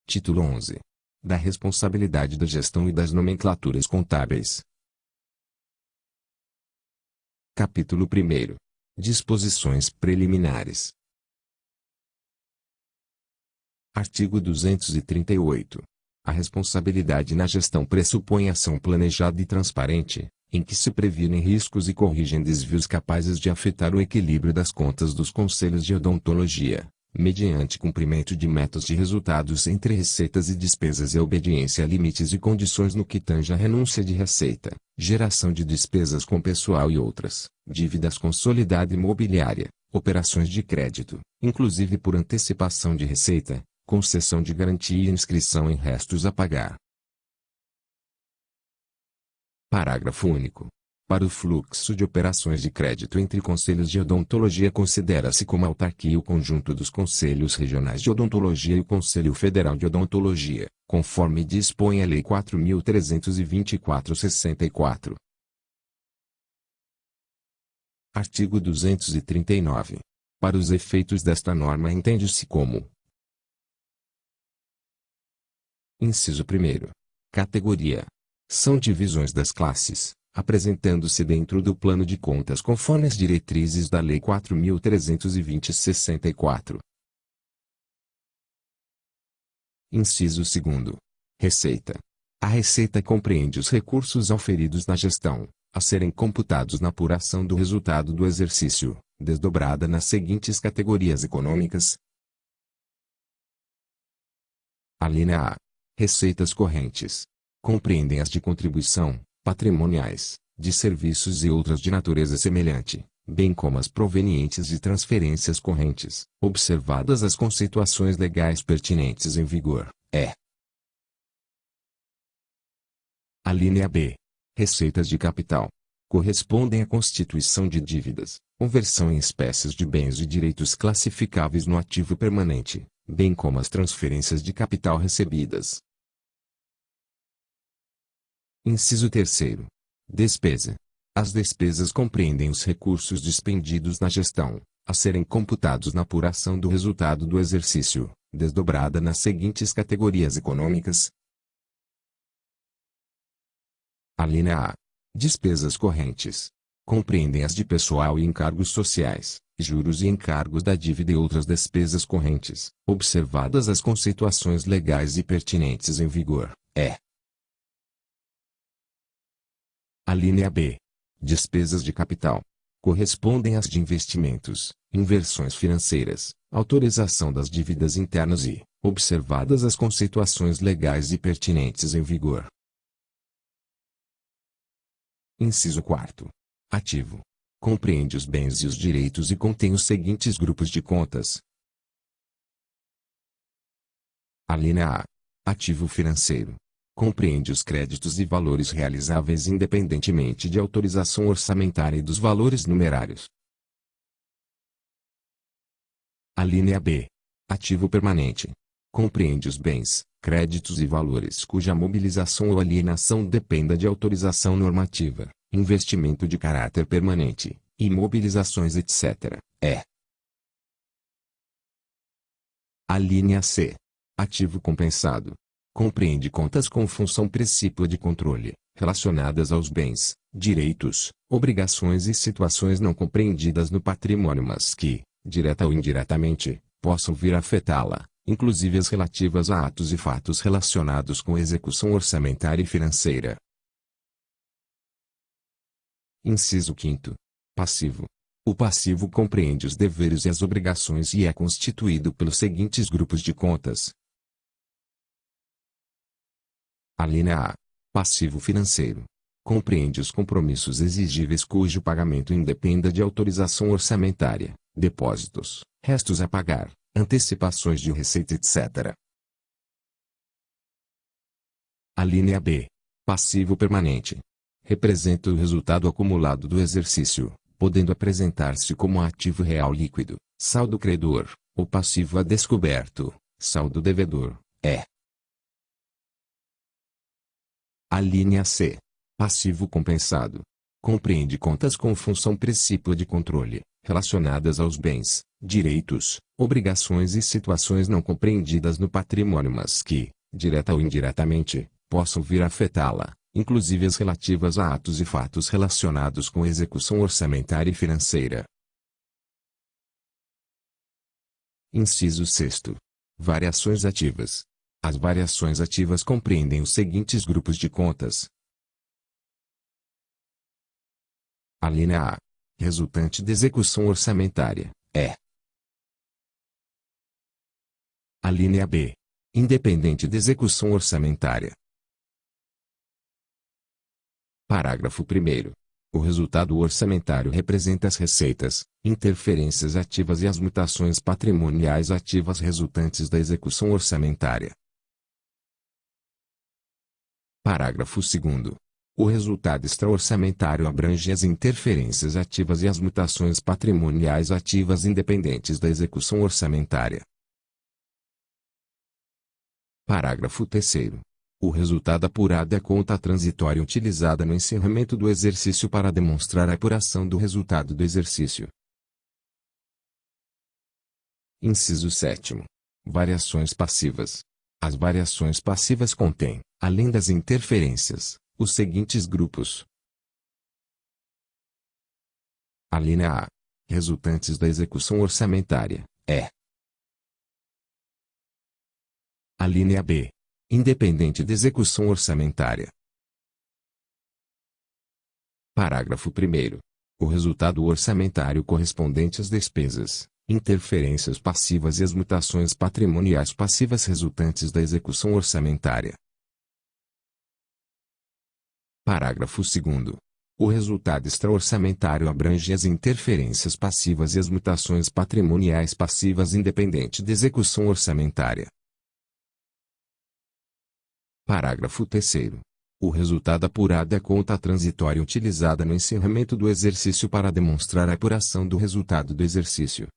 Título 11. Da responsabilidade da gestão e das nomenclaturas contábeis. Capítulo 1. Disposições preliminares. Artigo 238. A responsabilidade na gestão pressupõe ação planejada e transparente, em que se previnem riscos e corrigem desvios capazes de afetar o equilíbrio das contas dos conselhos de odontologia, mediante cumprimento de metas de resultados entre receitas e despesas e obediência a limites e condições no que tange à renúncia de receita, geração de despesas com pessoal e outras, dívidas consolidada imobiliária, operações de crédito, inclusive por antecipação de receita, concessão de garantia e inscrição em restos a pagar. Parágrafo único. Para o fluxo de operações de crédito entre conselhos de odontologia considera-se como autarquia o conjunto dos conselhos regionais de odontologia e o Conselho Federal de Odontologia, conforme dispõe a Lei 4.324/64. Artigo 239. Para os efeitos desta norma entende-se como: Inciso 1. Categoria. São divisões das classes, apresentando-se dentro do plano de contas conforme as diretrizes da Lei 4.320/64. Inciso 2. Receita. A receita compreende os recursos auferidos na gestão, a serem computados na apuração do resultado do exercício, desdobrada nas seguintes categorias econômicas. Alínea A. Receitas correntes. Compreendem as de contribuição, patrimoniais, de serviços e outras de natureza semelhante, bem como as provenientes de transferências correntes, observadas as conceituações legais pertinentes em vigor. Alínea B. Receitas de capital. Correspondem à constituição de dívidas, conversão em espécies de bens e direitos classificáveis no ativo permanente, bem como as transferências de capital recebidas. Inciso 3. Despesa. As despesas compreendem os recursos dispendidos na gestão, a serem computados na apuração do resultado do exercício, desdobrada nas seguintes categorias econômicas. Alínea A. Despesas correntes. Compreendem as de pessoal e encargos sociais, juros e encargos da dívida e outras despesas correntes, observadas as conceituações legais e pertinentes em vigor. Alínea B. Despesas de capital. Correspondem às de investimentos, inversões financeiras, autorização das dívidas internas e, observadas as conceituações legais e pertinentes em vigor. Inciso 4. Ativo. Compreende os bens e os direitos e contém os seguintes grupos de contas. Alínea A. Ativo financeiro. Compreende os créditos e valores realizáveis independentemente de autorização orçamentária e dos valores numerários. Alínea B. Ativo permanente. Compreende os bens, créditos e valores cuja mobilização ou alienação dependa de autorização normativa, investimento de caráter permanente, imobilizações etc. Alínea C. Ativo compensado. Compreende contas com função precípua de controle, relacionadas aos bens, direitos, obrigações e situações não compreendidas no patrimônio mas que, direta ou indiretamente, possam vir a afetá-la, inclusive as relativas a atos e fatos relacionados com execução orçamentária e financeira. Inciso 5. Passivo. O passivo compreende os deveres e as obrigações e é constituído pelos seguintes grupos de contas. Alínea A. Passivo financeiro. Compreende os compromissos exigíveis cujo pagamento independa de autorização orçamentária, depósitos, restos a pagar, antecipações de receita etc. Alínea B. Passivo permanente. Representa o resultado acumulado do exercício, podendo apresentar-se como ativo real líquido, saldo credor, ou passivo a descoberto, saldo devedor. Alínea C. Passivo compensado. Compreende contas com função precípua de controle, relacionadas aos bens, direitos, obrigações e situações não compreendidas no patrimônio mas que, direta ou indiretamente, possam vir a afetá-la, inclusive as relativas a atos e fatos relacionados com execução orçamentária e financeira. Inciso 6º. Variações ativas. As variações ativas compreendem os seguintes grupos de contas. Alínea A. Resultante de execução orçamentária, E. Alínea B. Independente de execução orçamentária. Parágrafo 1º. O resultado orçamentário representa as receitas, interferências ativas e as mutações patrimoniais ativas resultantes da execução orçamentária. Parágrafo 2º. O resultado extraorçamentário abrange as interferências ativas e as mutações patrimoniais ativas independentes da execução orçamentária. Parágrafo 3º. O resultado apurado é a conta transitória utilizada no encerramento do exercício para demonstrar a apuração do resultado do exercício. Inciso 7º. Variações passivas. As variações passivas contêm, além das interferências, os seguintes grupos. Alínea A. Resultantes da execução orçamentária, E. Alínea B. Independente de execução orçamentária. Parágrafo 1º. O resultado orçamentário correspondente às despesas, interferências passivas e as mutações patrimoniais passivas resultantes da execução orçamentária. Parágrafo 2º. O resultado extraorçamentário abrange as interferências passivas e as mutações patrimoniais passivas independente de execução orçamentária. Parágrafo 3º. O resultado apurado é a conta transitória utilizada no encerramento do exercício para demonstrar a apuração do resultado do exercício.